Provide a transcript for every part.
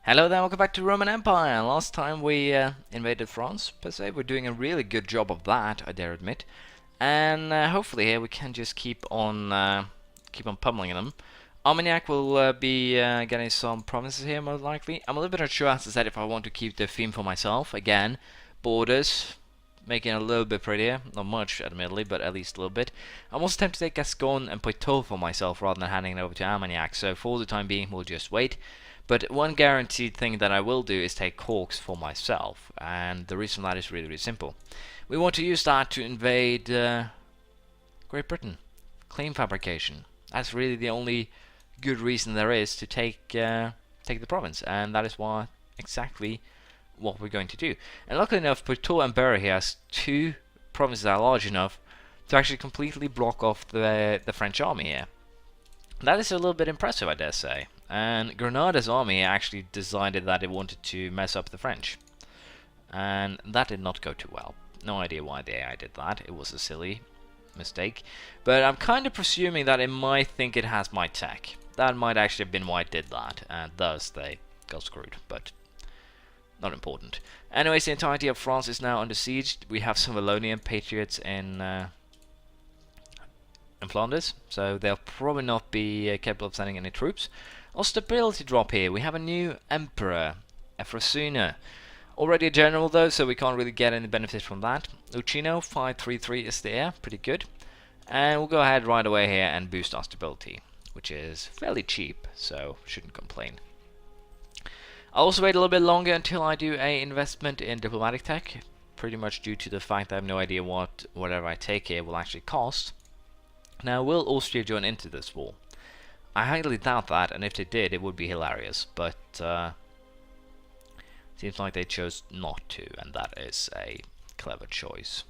Hello there, welcome back to Roman Empire. Last time we invaded France, per se. We're doing a really good job of that, I dare admit. And hopefully here we can just keep on pummeling them. Armagnac will be getting some provinces here, most likely. I'm a little bit unsure, as I said, if I want to keep the theme for myself. Again, borders, making it a little bit prettier. Not much, admittedly, but at least a little bit. I'm also tempted to take Gascon and Poitou for myself, rather than handing it over to Armagnac. So for the time being, we'll just wait. But one guaranteed thing that I will do is take Corks for myself, and the reason for that is really, really simple. We want to use that to invade Great Britain. Claim fabrication. That's really the only good reason there is to take the province, and that is exactly what we're going to do. And luckily enough, Poitou and Berry here has two provinces that are large enough to actually completely block off the French army here. That is a little bit impressive, I dare say. And Granada's army actually decided that it wanted to mess up the French. And that did not go too well. No idea why the AI did that. It was a silly mistake. But I'm kind of presuming that it might think it has my tech. That might actually have been why it did that. And thus they got screwed. But not important. Anyways, the entirety of France is now under siege. We have some Wallonian patriots in Flanders, so they'll probably not be capable of sending any troops. Our stability drop here. We have a new emperor, Efrosina. Already a general though, so we can't really get any benefit from that. Lucino 533 is there, pretty good. And we'll go ahead right away here and boost our stability, which is fairly cheap, so shouldn't complain. I'll also wait a little bit longer until I do a investment in diplomatic tech, pretty much due to the fact that I have no idea what whatever I take here will actually cost. Now, will Austria join into this war? I highly doubt that, and if they did, it would be hilarious, but seems like they chose not to, and that is a clever choice.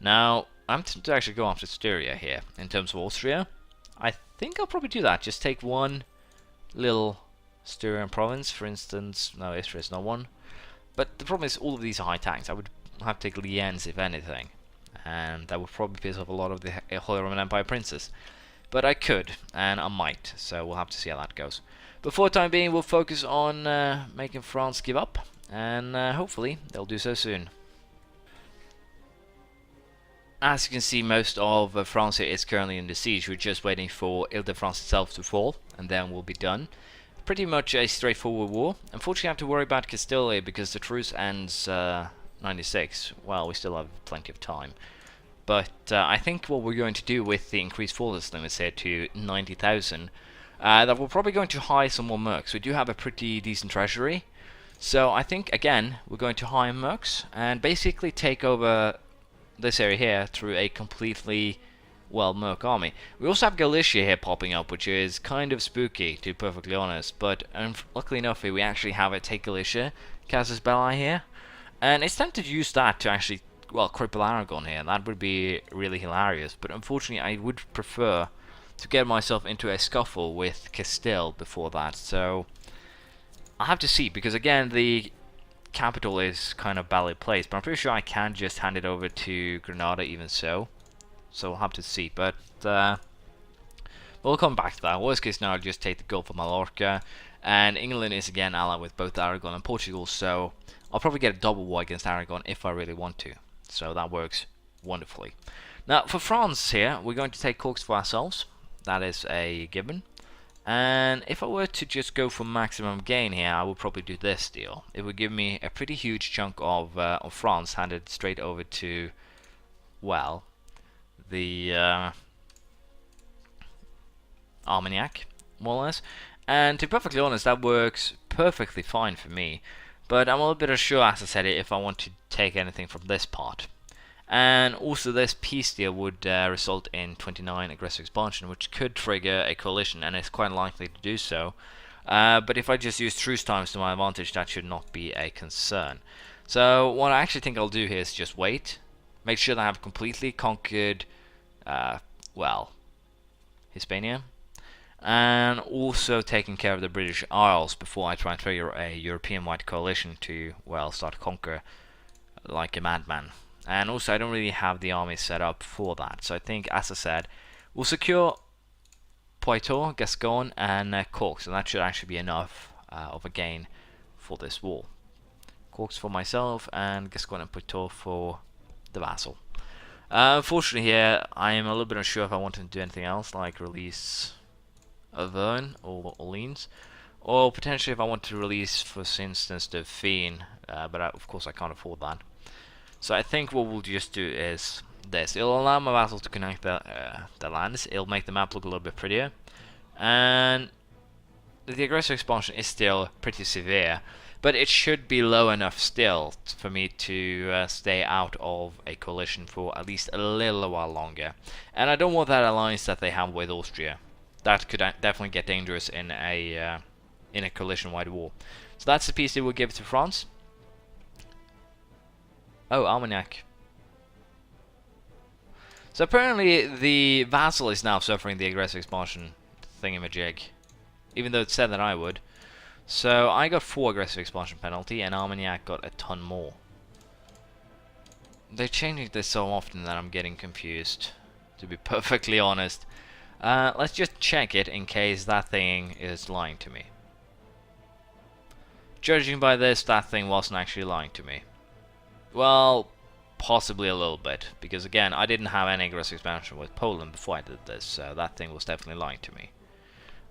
Now, I'm tempted to actually go after Styria here, in terms of Austria. I think I'll probably do that, just take one little Styrian province, for instance. No, Istria is not one. But the problem is, all of these are high tanks. I would have to take Lienz, if anything. And that would probably piss off a lot of the Holy Roman Empire princes. But I could, and I might, so we'll have to see how that goes. But for the time being, we'll focus on making France give up, and hopefully they'll do so soon. As you can see, most of France here is currently under siege. We're just waiting for Ile-de-France itself to fall, and then we'll be done. Pretty much a straightforward war. Unfortunately, I have to worry about Castile here because the truce ends 96. Well, we still have plenty of time. But I think what we're going to do with the increased forces limits here to 90,000, that we're probably going to hire some more mercs. We do have a pretty decent treasury. So I think, again, we're going to hire mercs and basically take over this area here through a completely, well, merc army. We also have Galicia here popping up, which is kind of spooky, to be perfectly honest. But luckily enough, we actually have a take Galicia, Casus Belli here. And it's tempted to use that to actually, well, cripple Aragon here. That would be really hilarious. But unfortunately, I would prefer to get myself into a scuffle with Castile before that. So I'll have to see, because again, the capital is kind of badly placed. But I'm pretty sure I can just hand it over to Granada even so. So we'll have to see. But we'll come back to that. Worst case now, I'll just take the Gulf of Mallorca. And England is again allied with both Aragon and Portugal, so I'll probably get a double war against Aragon if I really want to. So that works wonderfully. Now, for France here, we're going to take Corks for ourselves. That is a given. And if I were to just go for maximum gain here, I would probably do this deal. It would give me a pretty huge chunk of France handed straight over to, well, the Armagnac, more or less. And to be perfectly honest, that works perfectly fine for me. But I'm a little bit unsure, as I said, if I want to take anything from this part. And also this peace deal would result in 29 aggressive expansion, which could trigger a coalition, and it's quite likely to do so. But if I just use truce times to my advantage, that should not be a concern. So what I actually think I'll do here is just wait. Make sure that I have completely conquered, well, Hispania. And also taking care of the British Isles before I try and trigger a European-wide coalition to, well, start to conquer like a madman. And also, I don't really have the army set up for that. So I think, as I said, we'll secure Poitou, Gascon, and Corks, and that should actually be enough of a gain for this war. Corks for myself, and Gascoigne and Poitou for the vassal. Unfortunately here, I am a little bit unsure if I want to do anything else, like release Auvergne or Orleans, or potentially if I want to release, for instance, the Fiend, but of course I can't afford that. So I think what we'll just do is this. It'll allow my vassals to connect the lands, it'll make the map look a little bit prettier, and the aggressive expansion is still pretty severe, but it should be low enough still for me to stay out of a coalition for at least a little while longer. And I don't want that alliance that they have with Austria. That could definitely get dangerous in a coalition-wide war. So that's the piece they will give to France. Oh, Armagnac. So apparently the vassal is now suffering the aggressive expansion thingamajig, even though it said that I would. So I got 4 aggressive expansion penalty, and Armagnac got a ton more. They're changing this so often that I'm getting confused, to be perfectly honest. Let's just check it in case that thing is lying to me. Judging by this, that thing wasn't actually lying to me. Well, possibly a little bit, because again, I didn't have any aggressive expansion with Poland before I did this, so that thing was definitely lying to me.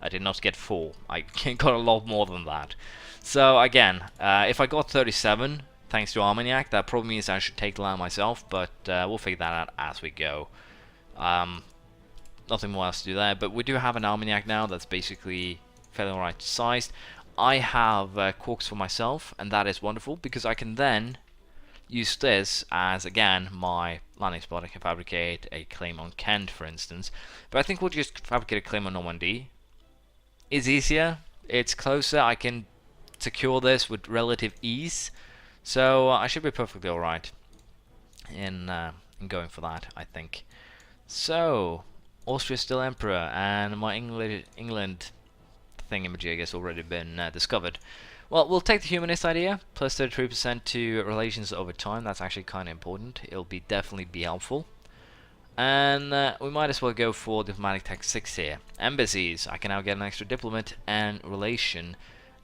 I did not get 4. I got a lot more than that. So again, if I got 37, thanks to Armagnac, that probably means I should take the land myself, but we'll figure that out as we go. Nothing more else to do there, but we do have an Armagnac now that's basically fairly alright sized. I have corks for myself, and that is wonderful, because I can then use this as, again, my landing spot. I can fabricate a claim on Kent, for instance, but I think we'll just fabricate a claim on Normandy. It's easier, it's closer, I can secure this with relative ease, so I should be perfectly alright in going for that, I think. So, Austria still Emperor, and my England thingamajig has already been discovered. Well, we'll take the humanist idea, plus 33% to relations over time. That's actually kind of important. It'll definitely be helpful. And we might as well go for diplomatic tech 6 here. Embassies. I can now get an extra diplomat and relation.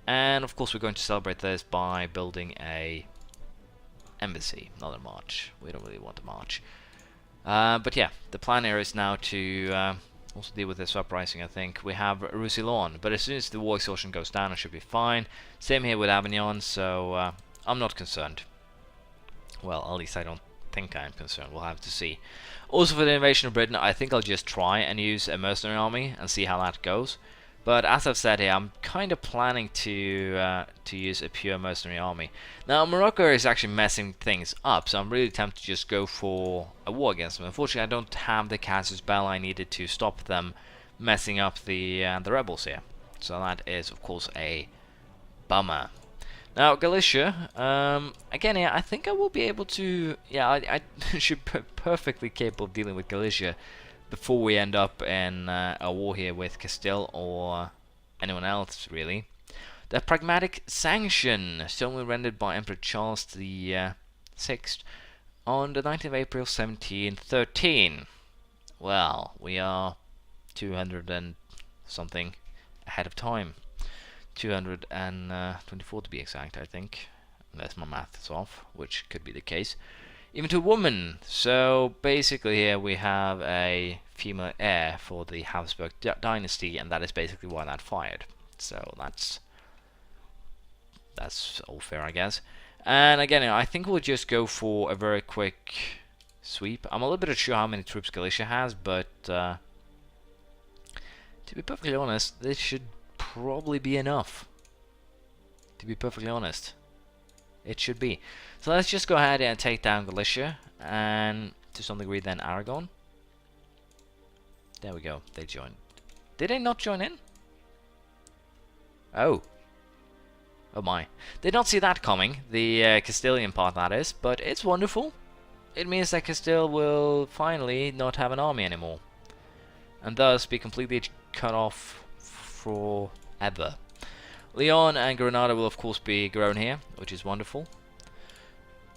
And of course we're going to celebrate this by building a embassy, not a march. We don't really want a march. But yeah, the plan here is now to also deal with this uprising. I think we have Roussillon, but as soon as the war exhaustion goes down, I should be fine. Same here with Avignon, so I'm not concerned. Well, at least I don't think I'm concerned. We'll have to see. Also, for the invasion of Britain, I think I'll just try and use a mercenary army and see how that goes. But as I've said here, I'm kind of planning to use a pure mercenary army. Now, Morocco is actually messing things up, so I'm really tempted to just go for a war against them. Unfortunately, I don't have the casus belli I needed to stop them messing up the rebels here. So that is, of course, a bummer. Now, Galicia, again here, I think I will be able to... Yeah, I should be perfectly capable of dealing with Galicia before we end up in a war here with Castile or anyone else, really. The Pragmatic Sanction, sternly rendered by Emperor Charles the Sixth on the 19th of April 1713. Well, we are 200 and something ahead of time. 224 to be exact, I think, unless my math is off, which could be the case. Even to a woman. So basically here we have a female heir for the Habsburg dynasty, and that is basically why that fired. So that's all fair, I guess. And again, I think we'll just go for a very quick sweep. I'm a little bit unsure how many troops Galicia has, but to be perfectly honest, this should probably be enough. To be perfectly honest, it should be. So let's just go ahead and take down Galicia, and to some degree then Aragon. There we go, they joined. Did they not join in? Oh. Oh my. Did not see that coming, the Castilian part that is, but it's wonderful. It means that Castile will finally not have an army anymore, and thus be completely cut off forever. Leon and Granada will of course be grown here, which is wonderful.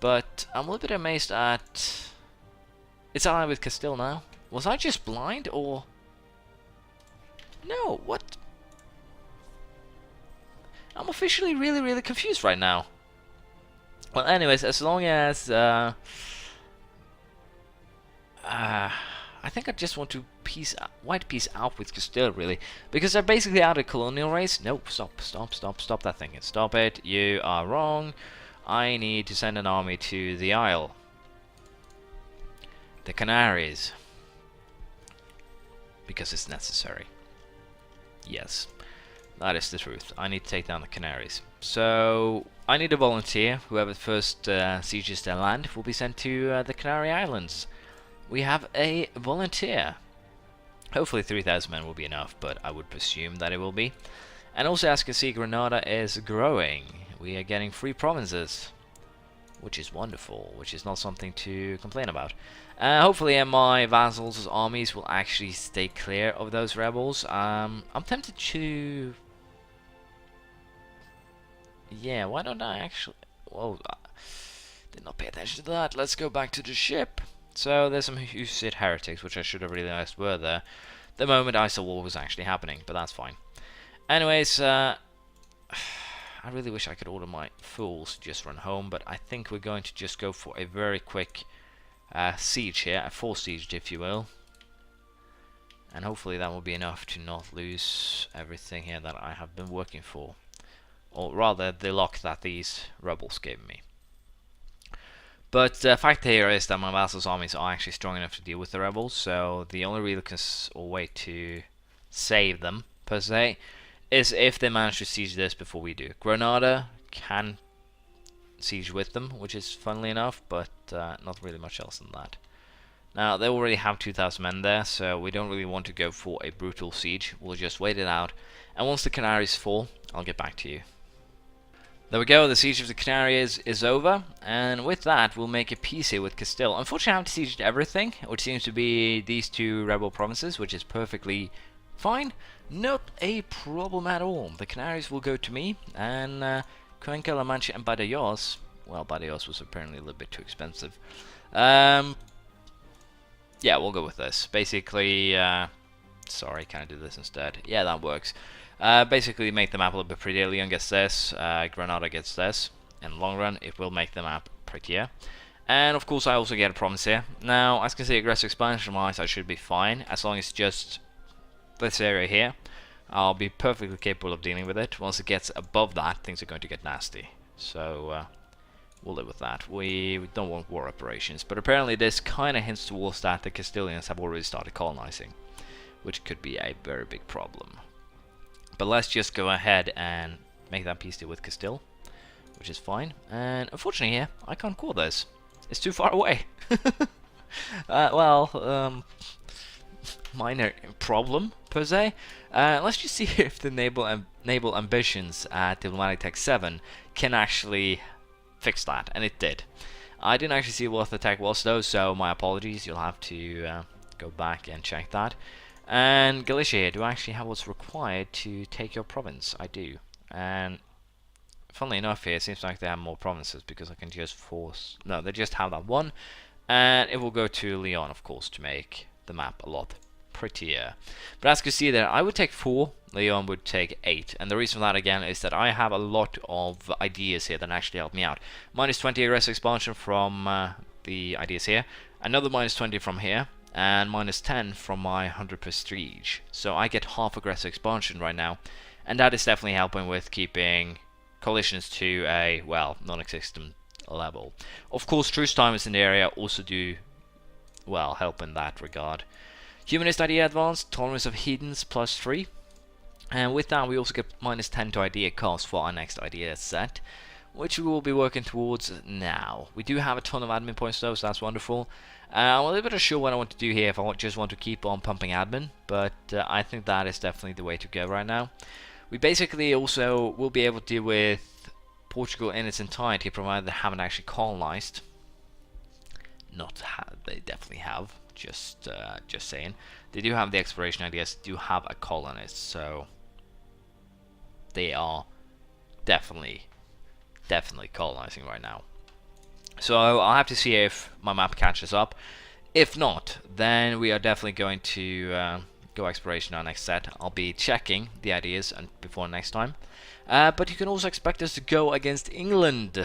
But I'm a little bit amazed at... It's allied with Castile now. Was I just blind, or... No, what? I'm officially really confused right now. Well, anyways, as long as I think I just want to white peace out with Castile, really, because they're basically out of colonial race. No, stop that thing. Stop it. You are wrong. I need to send an army to the Isle, the Canaries, because it's necessary. Yes, that is the truth. I need to take down the Canaries. So I need a volunteer. Whoever first sieges their land will be sent to the Canary Islands. We have a volunteer. Hopefully 3,000 men will be enough, but I would presume that it will be. And also, as you can see, Granada is growing. We are getting 3 provinces, which is wonderful, which is not something to complain about. Hopefully my vassals' armies will actually stay clear of those rebels. I'm tempted to... Yeah, why don't I actually... Whoa, did not pay attention to that. Let's go back to the ship. So there's some Hussite heretics, which I should have realized were there the moment I saw what was actually happening, but that's fine. Anyways, I really wish I could order my fools to just run home, but I think we're going to just go for a very quick siege here, a forced siege, if you will. And hopefully that will be enough to not lose everything here that I have been working for. Or rather, the luck that these rebels gave me. But the fact here is that my vassals' armies are actually strong enough to deal with the rebels, so the only real way to save them, per se, is if they manage to siege this before we do. Granada can siege with them, which is funnily enough, but not really much else than that. Now, they already have 2,000 men there, so we don't really want to go for a brutal siege. We'll just wait it out, and once the Canaries fall, I'll get back to you. There we go, the siege of the Canaries is over, and with that we'll make a peace here with Castile. Unfortunately I haven't sieged everything, which seems to be these 2 rebel provinces, which is perfectly fine. Not a problem at all. The Canaries will go to me, and Cuenca, La Mancha and Badajoz, well, Badajoz was apparently a little bit too expensive. Yeah, we'll go with this. Basically, sorry, can I do this instead? Yeah, that works. Basically make the map a little bit prettier. Leon gets this, Granada gets this. In the long run, it will make the map prettier. And of course I also get a province here. Now, as you can see, aggressive expansion wise I should be fine, as long as it's just this area here. I'll be perfectly capable of dealing with it. Once it gets above that, things are going to get nasty. So, we'll live with that. We don't want war operations, but apparently this kind of hints towards that the Castilians have already started colonizing, which could be a very big problem. But let's just go ahead and make that peace deal with Castile, which is fine. And unfortunately here, I can't call this. It's too far away. Minor problem, per se. Let's just see if the naval ambitions at Diplomatic Tech 7 can actually fix that, and it did. I didn't actually see what the tech was though, so my apologies. You'll have to go back and check that. And Galicia here, do I actually have what's required to take your province? I do. And funnily enough here, it seems like they have more provinces because I can just force... No, they just have that one. And it will go to Leon, of course, to make the map a lot prettier. But as you can see there, I would take 4, Leon would take 8. And the reason for that, again, is that I have a lot of ideas here that actually help me out. Minus 20 aggressive expansion from the ideas here. Another minus 20 from here. And minus 10 from my 100 prestige. So I get half aggressive expansion right now, and that is definitely helping with keeping coalitions to a, well, non-existent level. Of course, truce timers in the area also do, well, help in that regard. Humanist idea advanced, tolerance of heathens plus 3. And with that we also get minus 10 to idea cost for our next idea set, which we will be working towards now. We do have a ton of admin points though, so that's wonderful. I'm a little bit unsure what I want to do here, if I just want to keep on pumping admin, but I think that is definitely the way to go right now. We basically also will be able to deal with Portugal in its entirety, provided they haven't actually colonized. They definitely have, just saying. They do have the exploration ideas, do have a colonist, so they are definitely colonizing right now. So I'll have to see if my map catches up. If not, then we are definitely going to go exploration our next set. I'll be checking the ideas and before next time. But you can also expect us to go against England.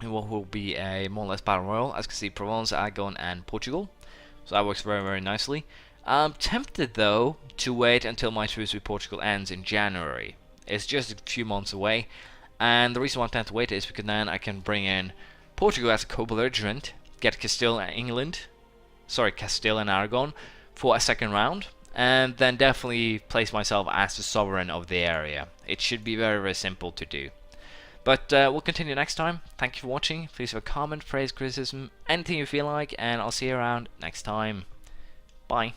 In what will be a more or less battle royal. As you can see, Provence, Aragon, and Portugal. So that works very, very nicely. I'm tempted though to wait until my truce with Portugal ends in January. It's just a few months away, and the reason why I'm tempted to wait is because then I can bring in Portugal as a co-belligerent, get Castile and Aragon for a second round, and then definitely place myself as the sovereign of the area. It should be very, very simple to do. But we'll continue next time. Thank you for watching. Please leave a comment, praise, criticism, anything you feel like, and I'll see you around next time. Bye.